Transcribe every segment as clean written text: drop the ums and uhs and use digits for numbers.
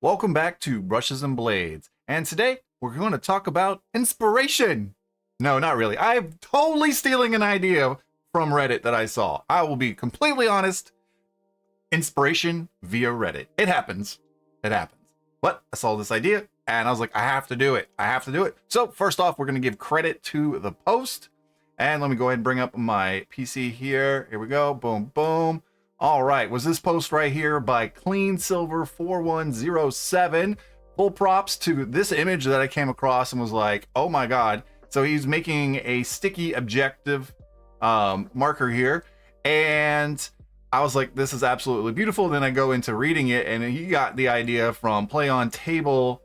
Welcome back to Brushes and Blades, and today we're going to talk about inspiration. No, not really. I'm totally stealing an idea from Reddit that I saw. I will be completely honest. Inspiration via Reddit. It happens. It happens. But I saw this idea and I was like, I have to do it. I have to do it. So first off, we're going to give credit to the post. And let me go ahead and bring up my PC here. Here we go. Boom, boom. All right, was this post right here by Clean Silver 4107. Full props to this image that I came across and was like, oh my God. So he's making a sticky objective marker here. And I was like, this is absolutely beautiful. Then I go into reading it and he got the idea from Play on Table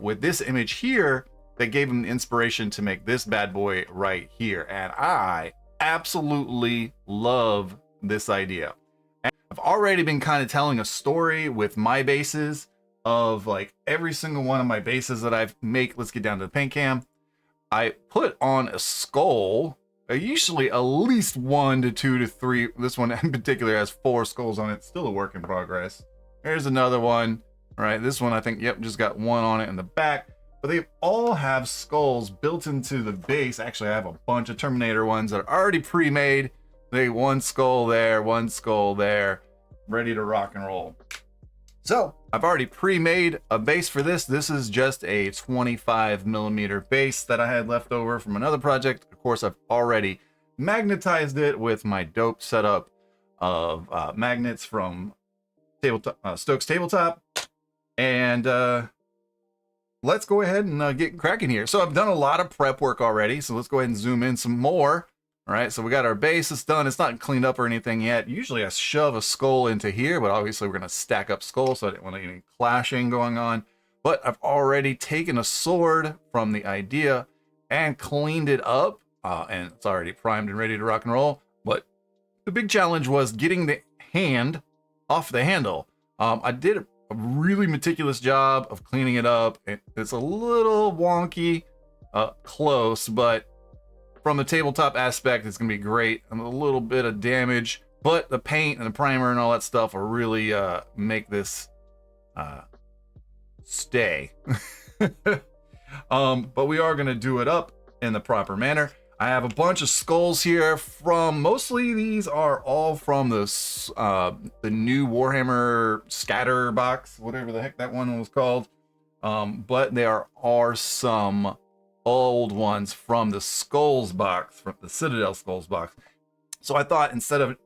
with this image here that gave him the inspiration to make this bad boy right here. And I absolutely love this idea. I've already been kind of telling a story with my bases of like every single one of my bases that I make. Let's get down to the paint cam. I put on a skull, usually at least 1 to 2 to 3. This one in particular has 4 skulls on it. Still a work in progress. Here's another one. All right, this one I think, yep, just got 1 on it in the back. But they all have skulls built into the base. Actually, I have a bunch of Terminator ones that are already pre-made. They 1 skull there, 1 skull there, ready to rock and roll. So I've already pre-made a base for this. This is just a 25mm base that I had left over from another project. Of course, I've already magnetized it with my dope setup of magnets from Stokes Tabletop. And let's go ahead and get cracking here. So I've done a lot of prep work already. So let's go ahead and zoom in some more. All right, so we got our base. It's done. It's not cleaned up or anything yet. Usually I shove a skull into here, but obviously we're going to stack up skulls, so I didn't want any clashing going on. But I've already taken a sword from the idea and cleaned it up, and it's already primed and ready to rock and roll. But the big challenge was getting the hand off the handle. I did a really meticulous job of cleaning it up. It's a little wonky, close, but from the tabletop aspect, it's gonna be great. A little bit of damage, but the paint and the primer and all that stuff will really make this stay. But we are gonna do it up in the proper manner. I have a bunch of skulls here from, mostly these are all from the new Warhammer scatter box, whatever the heck that one was called. But there are some old ones from the Skulls box, from the Citadel Skulls box. So I thought instead of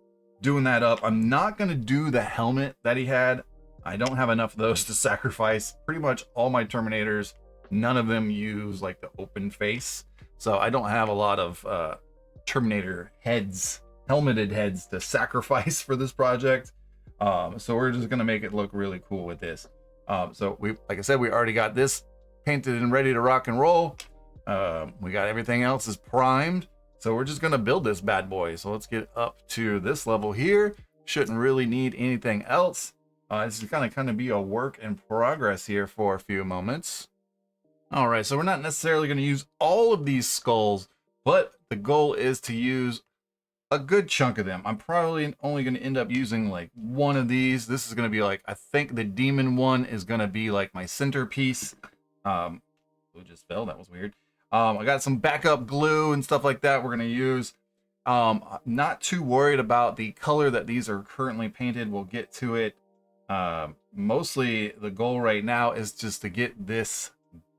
doing that up, I'm not going to do the helmet that he had. I don't have enough of those to sacrifice. Pretty much all my Terminators, none of them use like the open face. So I don't have a lot of Terminator heads, helmeted heads to sacrifice for this project. So we're just going to make it look really cool with this. So like I said, we already got this painted and ready to rock and roll. We got everything else is primed, so we're just gonna build this bad boy. So let's get up to this level here. Shouldn't really need anything else. This is gonna kind of be a work in progress here for a few moments. All right, so we're not necessarily gonna use all of these skulls, but the goal is to use a good chunk of them. I'm probably only gonna end up using like 1 of these. This is gonna be like, I think the demon one is gonna be like my centerpiece. It just fell, that was weird. I got some backup glue and stuff like that we're going to use. Not too worried about the color that these are currently painted. We'll get to it. Mostly the goal right now is just to get this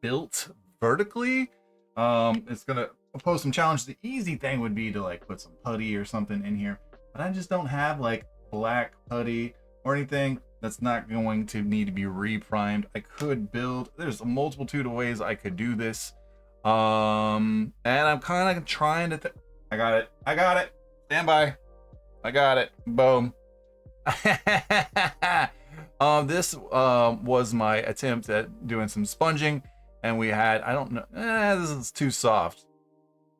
built vertically. It's going to pose some challenge. The easy thing would be to like put some putty or something in here, but I just don't have like black putty or anything. That's not going to need to be re-primed. I could build, there's a multitude of ways I could do this. And I'm kind of trying to I got it, stand by, I got it, boom. This was my attempt at doing some sponging, and we had, I don't know, this is too soft.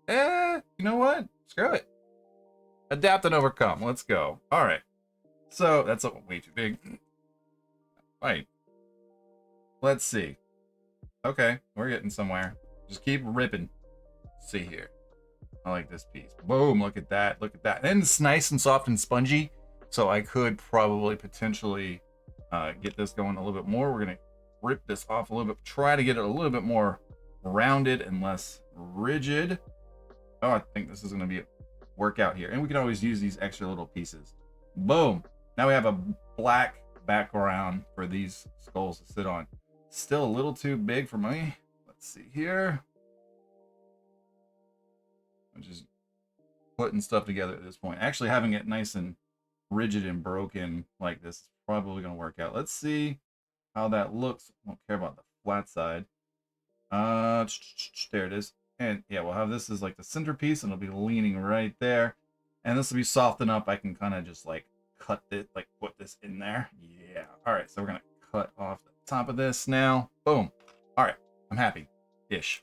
You know what, screw it, adapt and overcome, let's go. All right, so that's way too big. Wait, let's see. Okay, we're getting somewhere. Just keep ripping. Let's see here. I like this piece. Boom, look at that, look at that. And it's nice and soft and spongy, so I could probably potentially get this going a little bit more. We're gonna rip this off a little bit, try to get it a little bit more rounded and less rigid. Oh, I think this is gonna be a workout here. And we can always use these extra little pieces. Boom. Now we have a black background for these skulls to sit on. Still a little too big for me. Let's see here. I'm just putting stuff together at this point. Actually having it nice and rigid and broken like this is probably going to work out. Let's see how that looks. I don't care about the flat side. There it is. And yeah, we'll have this as like the centerpiece, and it'll be leaning right there. And this will be softened up. I can kind of just like cut it, like put this in there. Yeah. All right. So we're going to cut off the top of this now. Boom. All right. I'm happy-ish.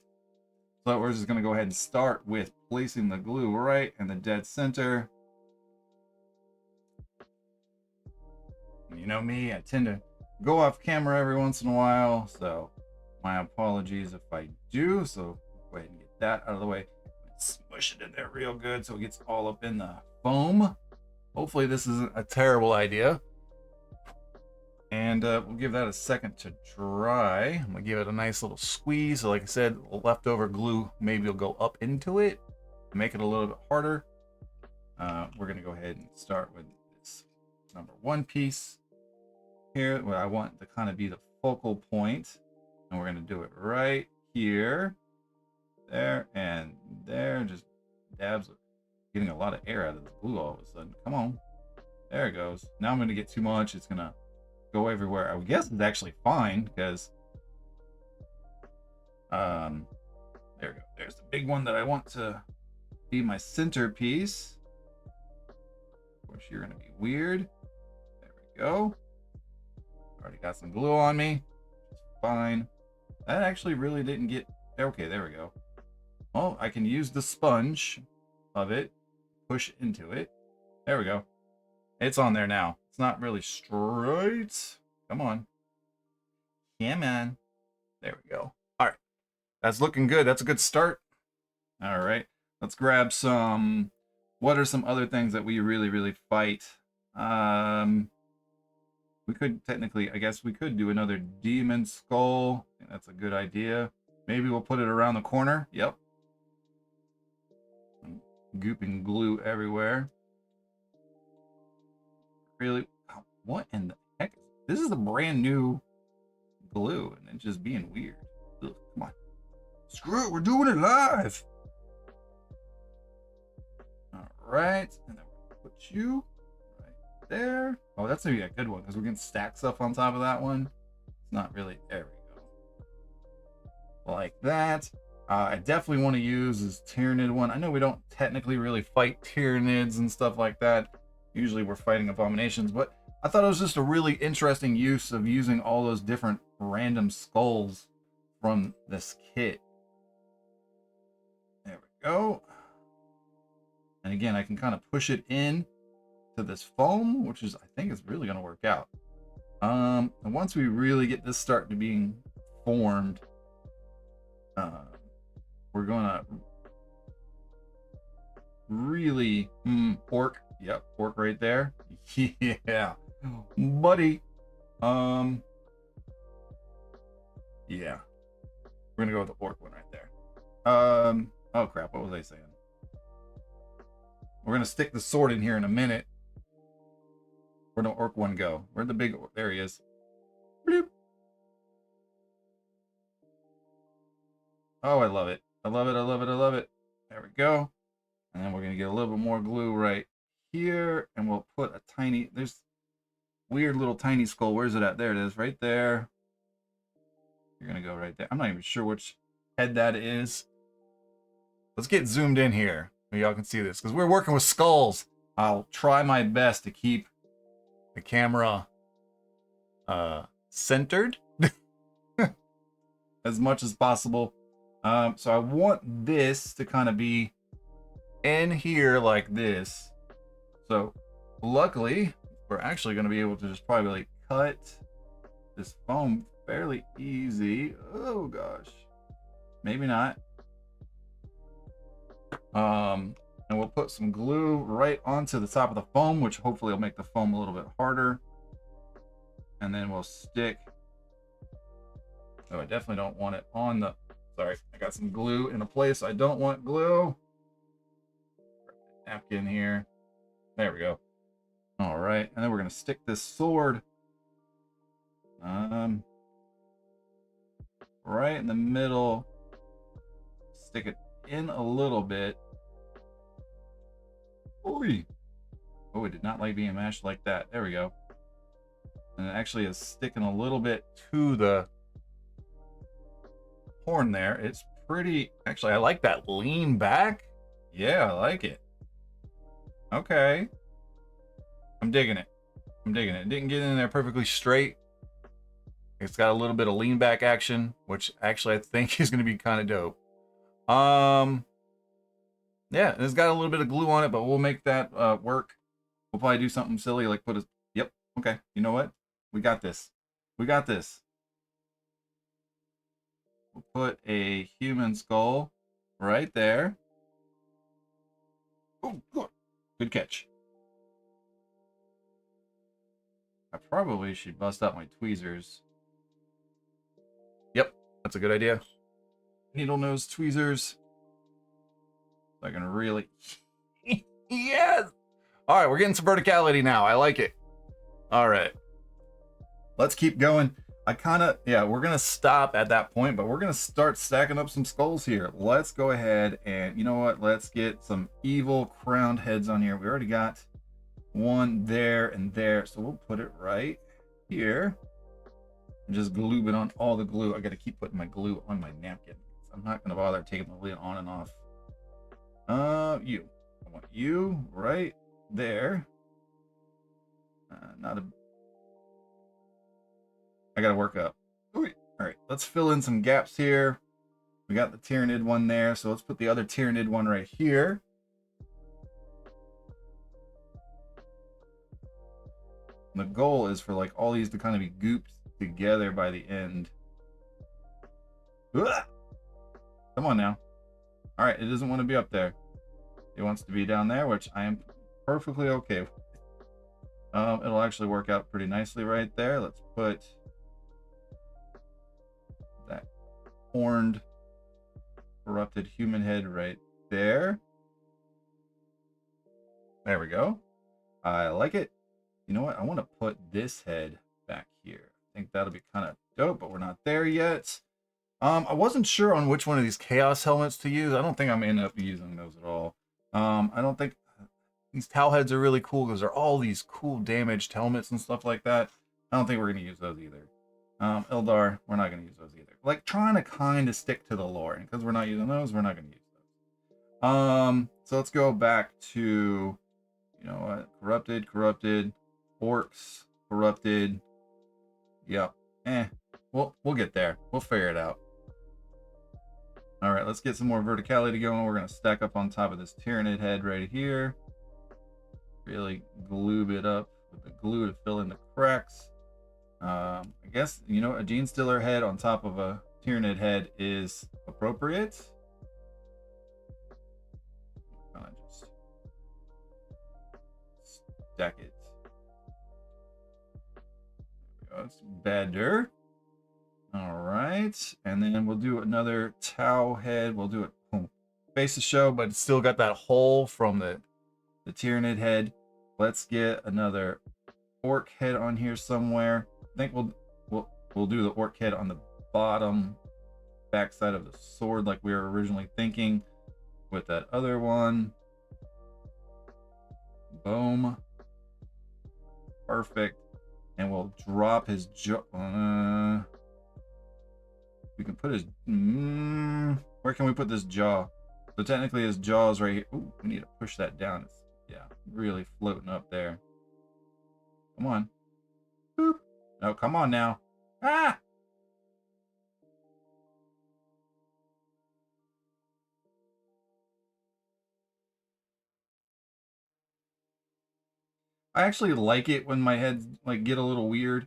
So we're just going to go ahead and start with placing the glue right in the dead center. And you know me, I tend to go off camera every once in a while. So my apologies if I do. So go ahead and get that out of the way. Smush it in there real good so it gets all up in the foam. Hopefully this isn't a terrible idea. And we'll give that a second to dry. I'm gonna give it a nice little squeeze. So like I said, leftover glue maybe will go up into it, make it a little bit harder. We're gonna go ahead and start with this number one piece here, where I want to kind of be the focal point. And we're gonna do it right here, there, and there. Just dabs, getting a lot of air out of the glue all of a sudden. Come on, there it goes. Now I'm gonna get too much. It's gonna go everywhere. I guess it's actually fine because there we go. There's the big one that I want to be my centerpiece. Of course, you're gonna be weird. There we go. Already got some glue on me. Fine. That actually really didn't get okay. There we go. Well, I can use the sponge of it, push into it. There we go. It's on there now. It's not really straight. Come on. Yeah, man. There we go. All right. That's looking good. That's a good start. All right. Let's grab some. What are some other things that we really fight? We could technically, I guess we could do another demon skull. I think that's a good idea. Maybe we'll put it around the corner. Yep. I'm gooping glue everywhere. Really? What in the heck? This is a brand new glue, and it's just being weird. Ugh, come on. Screw it, we're doing it live. All right, and then we're gonna put you right there. Oh, that's gonna be a good one because we're gonna stack stuff on top of that one. It's not really. There we go. Like that. I definitely want to use this Tyranid one. I know we don't technically really fight Tyranids and stuff like that. Usually we're fighting abominations, but I thought it was just a really interesting use of using all those different random skulls from this kit. There we go. And again, I can kind of push it in to this foam, which is, I think is really going to work out. And once we really get this starting to being formed, we're going to really pork. Yep, pork right there. Yeah, buddy. Yeah, we're gonna go with the pork one right there. Oh crap, what was I saying? We're gonna stick the sword in here in a minute. Where'd the orc one go? Where'd the big orc? There he is. Bloop. Oh, I love it. I love it. I love it. I love it. There we go. And then we're gonna get a little bit more glue right here, and we'll put a tiny, there's weird little tiny skull. Where's it at? There it is, right there. You're gonna go right there. I'm not even sure which head that is. Let's get zoomed in here so y'all can see this, because we're working with skulls. I'll try my best to keep the camera centered as much as possible. So I want this to kind of be in here like this. So luckily, we're actually going to be able to just probably cut this foam fairly easy. Oh gosh, maybe not. And we'll put some glue right onto the top of the foam, which hopefully will make the foam a little bit harder. And then we'll stick. Oh, I definitely don't want it on the. Sorry, I got some glue in a place I don't want glue. Napkin here. There we go. All right, and then we're gonna stick this sword right in the middle. Stick it in a little bit. Oy. Oh, it did not like being mashed like that. There we go. And it actually is sticking a little bit to the horn there. It's pretty. Actually, I like that lean back. Yeah, I like it. Okay. I'm digging it. I'm digging it. It didn't get in there perfectly straight. It's got a little bit of lean back action, which actually I think is going to be kind of dope. Yeah, it's got a little bit of glue on it, but we'll make that work. We'll probably do something silly like put a. Yep. Okay. You know what? We got this. We got this. We'll put a human skull right there. Oh, good. Good catch. I probably should bust out my tweezers. Yep, that's a good idea. Needle nose tweezers. So I can really. Yes! All right, we're getting some verticality now. I like it. All right. Let's keep going. We're going to stop at that point, but we're going to start stacking up some skulls here. Let's go ahead and, you know what? Let's get some evil crowned heads on here. We already got one there and there, so we'll put it right here. And just glue it on all the glue. I got to keep putting my glue on my napkin. I'm not going to bother taking the lid on and off. I want you right there. I gotta work up. All right, let's fill in some gaps here. We got the Tyranid one there, so let's put the other Tyranid one right here. And the goal is for like all these to kind of be gooped together by the end. Ugh! Come on now. All right, it doesn't want to be up there. It wants to be down there, which I am perfectly okay with. It'll actually work out pretty nicely right there. Let's put that horned, corrupted human head right there. There we go. I like it. You know what? I want to put this head back here. I think that'll be kind of dope, but we're not there yet. I wasn't sure on which one of these chaos helmets to use. I don't think I'm gonna end up using those at all. I don't think these towel heads are really cool because they're all these cool damaged helmets and stuff like that. I don't think we're gonna use those either. Eldar, we're not gonna use those either. Like trying to kind of stick to the lore, and because we're not using those, we're not gonna use those. So let's go back to, you know what, corrupted, orcs, corrupted. Yep. We'll get there. We'll figure it out. All right, let's get some more verticality going. We're gonna stack up on top of this Tyranid head right here. Really glue it up with the glue to fill in the cracks. I guess, you know, a Gene Stiller head on top of a Tyranid head is appropriate. Kind of just stack it. There we go. It's better. All right, and then we'll do another Tau head. We'll do it face to show, but it's still got that hole from the Tyranid head. Let's get another orc head on here somewhere. I think we'll do the orc head on the bottom backside of the sword like we were originally thinking with that other one. Boom. Perfect. And we'll drop his jaw. We can put his where can we put this jaw? So technically his jaw is right here. Ooh, we need to push that down. It's, yeah, really floating up there. Come on. Boop. No, come on now. Ah! I actually like it when my heads like get a little weird.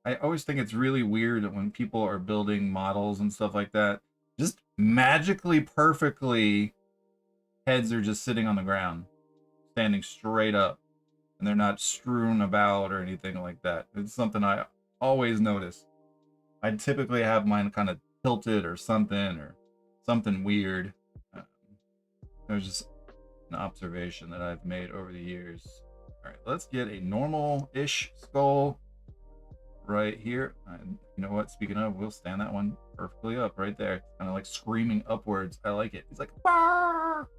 I always think it's really weird when people are building models and stuff like that. Just magically, perfectly, heads are just sitting on the ground, standing straight up, and they're not strewn about or anything like that. It's something I always notice. I typically have mine kind of tilted or something weird. Uh, There's just an observation that I've made over the years. All right, let's get a normal-ish skull right here. And you know what? Speaking of, we'll stand that one perfectly up right there. Kind of like screaming upwards. I like it. He's like, "Bark!"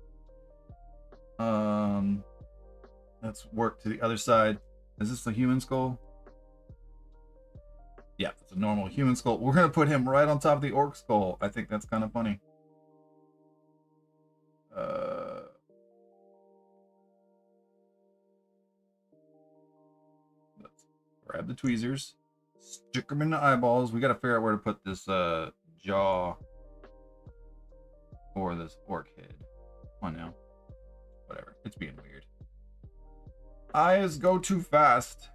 Let's work to the other side. Is this the human skull? Yeah, it's a normal human skull. We're gonna put him right on top of the orc skull. I think that's kind of funny. Let's grab the tweezers, stick them in the eyeballs. We gotta figure out where to put this jaw for this orc head. Come on now. Whatever. It's being weird. Eyes go too fast.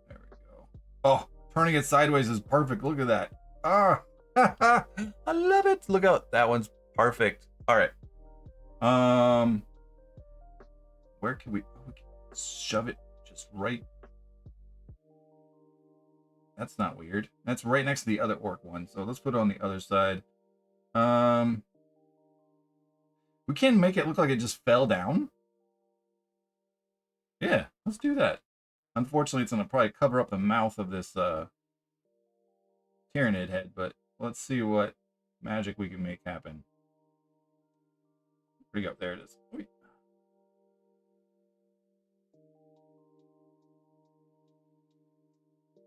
There we go. Oh, turning it sideways is perfect. Look at that. Ah, I love it. Look out. That one's perfect. All right. Where can we? Oh, we can shove it just right. That's not weird. That's right next to the other orc one. So let's put it on the other side. We can make it look like it just fell down. Yeah, let's do that. Unfortunately, it's gonna probably cover up the mouth of this Tyrannid head, but let's see what magic we can make happen. Where'd you go? There it is. Wait.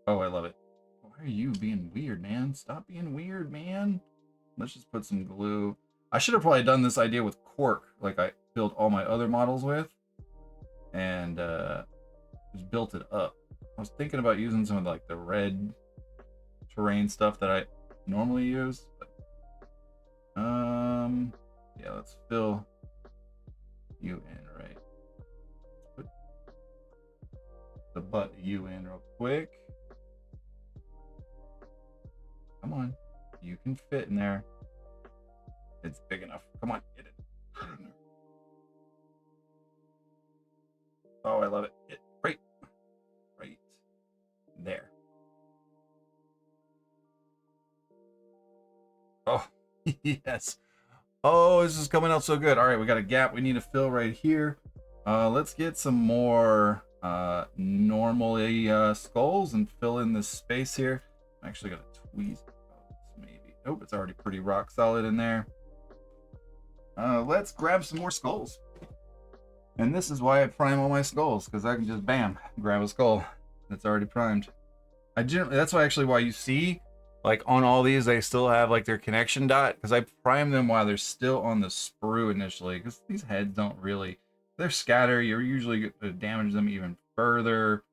Oh, I love it. Why are you being weird, man? Stop being weird, man. Let's just put some glue. I should have probably done this idea with cork, like I built all my other models with, and just built it up. I was thinking about using some of like the red terrain stuff that I normally use. But, yeah, let's fill you in, right? Let's put the butt you in real quick. Come on, you can fit in there. It's big enough. Come on, get it. Oh, I love it. Right there. Oh, yes. Oh, this is coming out so good. All right, we got a gap we need to fill right here. Let's get some more normally skulls and fill in this space here. I'm actually gonna tweeze maybe. Nope, it's already pretty rock solid in there. Let's grab some more skulls. And this is why I prime all my skulls, because I can just bam, grab a skull that's already primed. That's why you see, like on all these, they still have like their connection dot, because I prime them while they're still on the sprue initially, because these heads don't really, they're scatter, you're usually going to damage them even further,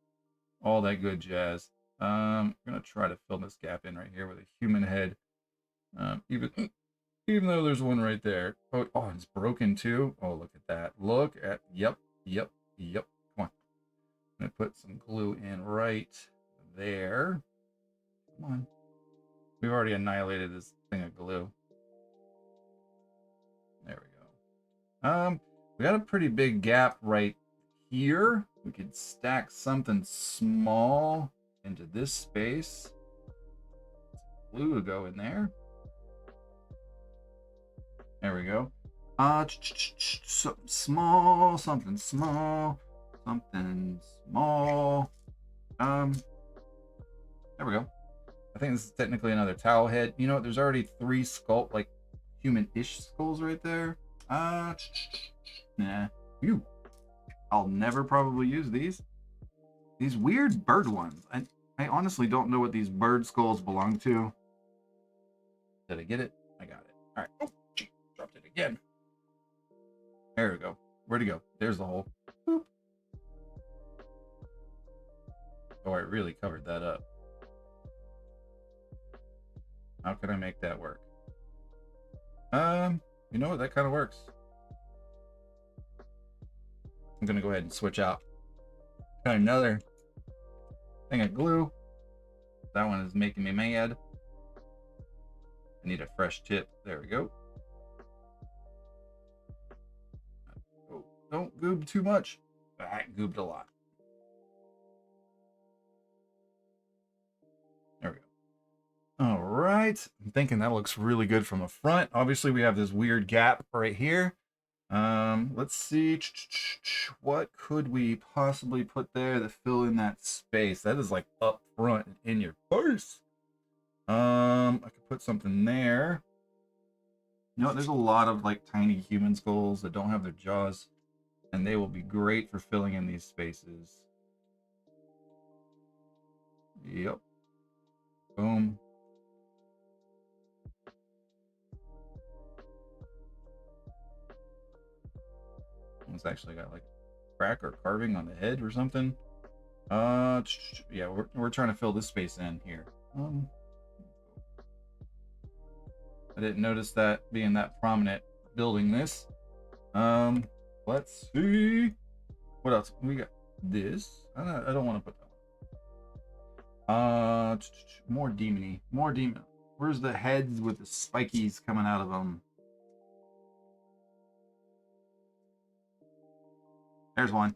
all that good jazz. I'm going to try to fill this gap in right here with a human head, even though there's one right there. Oh, it's broken too. Oh, look at that. Yep. Come on. I'm going to put some glue in right there. Come on. We've already annihilated this thing of glue. There we go. We got a pretty big gap right here. We could stack something small into this space. Glue to go in there. There we go. Something small. There we go. I think this is technically another towel head. You know what? There's already 3 skull, like human-ish skulls right there. Nah. I'll never probably use these. These weird bird ones. I honestly don't know what these bird skulls belong to. Did I get it? I got it. All right. Oh, gee, dropped it again. There we go. Where'd it go? There's the hole. Boop. Oh, I really covered that up. How can I make that work? You know what? That kind of works. I'm gonna go ahead and switch out. Got another thing of glue. That one is making me mad. I need a fresh tip. There we go. Oh, don't goob too much. I goobed a lot. right. I'm thinking that looks really good from the front. Obviously, we have this weird gap right here. Let's see. What could we possibly put there to fill in that space? That is like up front in your face. I could put something there. You know, there's a lot of like tiny human skulls that don't have their jaws, and they will be great for filling in these spaces. Yep. Boom. It's actually got like a crack or carving on the head or something. Yeah, we're trying to fill this space in here. I didn't notice that being that prominent building this. Let's see. What else? We got this. I don't want to put that one. More demony. More demon. Where's the heads with the spikies coming out of them? There's one.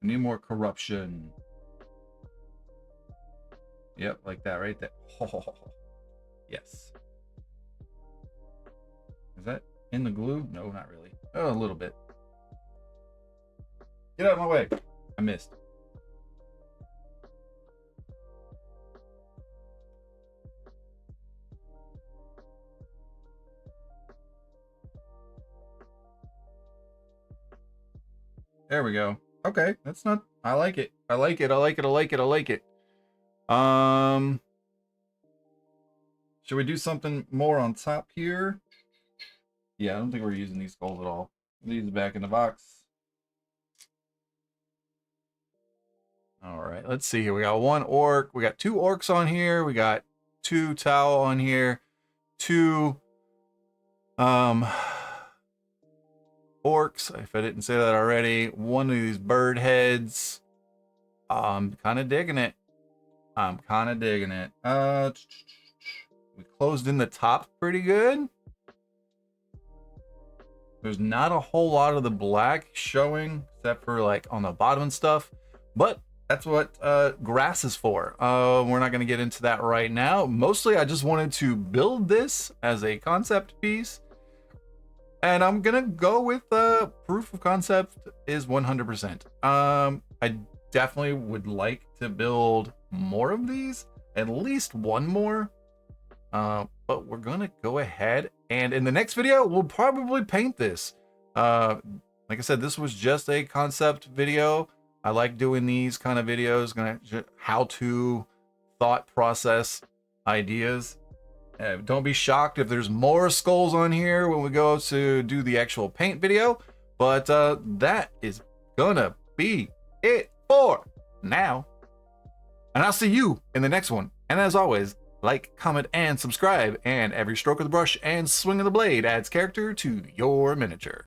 I need more corruption. Yep, like that right there. Oh, yes. Is that in the glue? No, not really. Oh, a little bit. Get out of my way. I missed. There we go. Okay, that's not. I like it. I like it. I like it. I like it. I like it. Should we do something more on top here? Yeah, I don't think we're using these skulls at all. These back in the box. All right, let's see here. We got one orc. We got two orcs on here. We got two Tau on here. Two orcs, if I didn't say that already. One of these bird heads. I'm kind of digging it. I'm kind of digging it. We closed in the top pretty good. There's not a whole lot of the black showing, except for like on the bottom and stuff. But that's what grass is for. We're not going to get into that right now. Mostly, I just wanted to build this as a concept piece. And I'm going to go with proof of concept is 100%. I definitely would like to build more of these, at least one more. But we're going to go ahead and in the next video, we'll probably paint this. Like I said, this was just a concept video. I like doing these kind of videos, how to thought process ideas. Don't be shocked if there's more skulls on here when we go to do the actual paint video. But that is gonna be it for now. And I'll see you in the next one. And as always, like, comment, and subscribe. And every stroke of the brush and swing of the blade adds character to your miniature.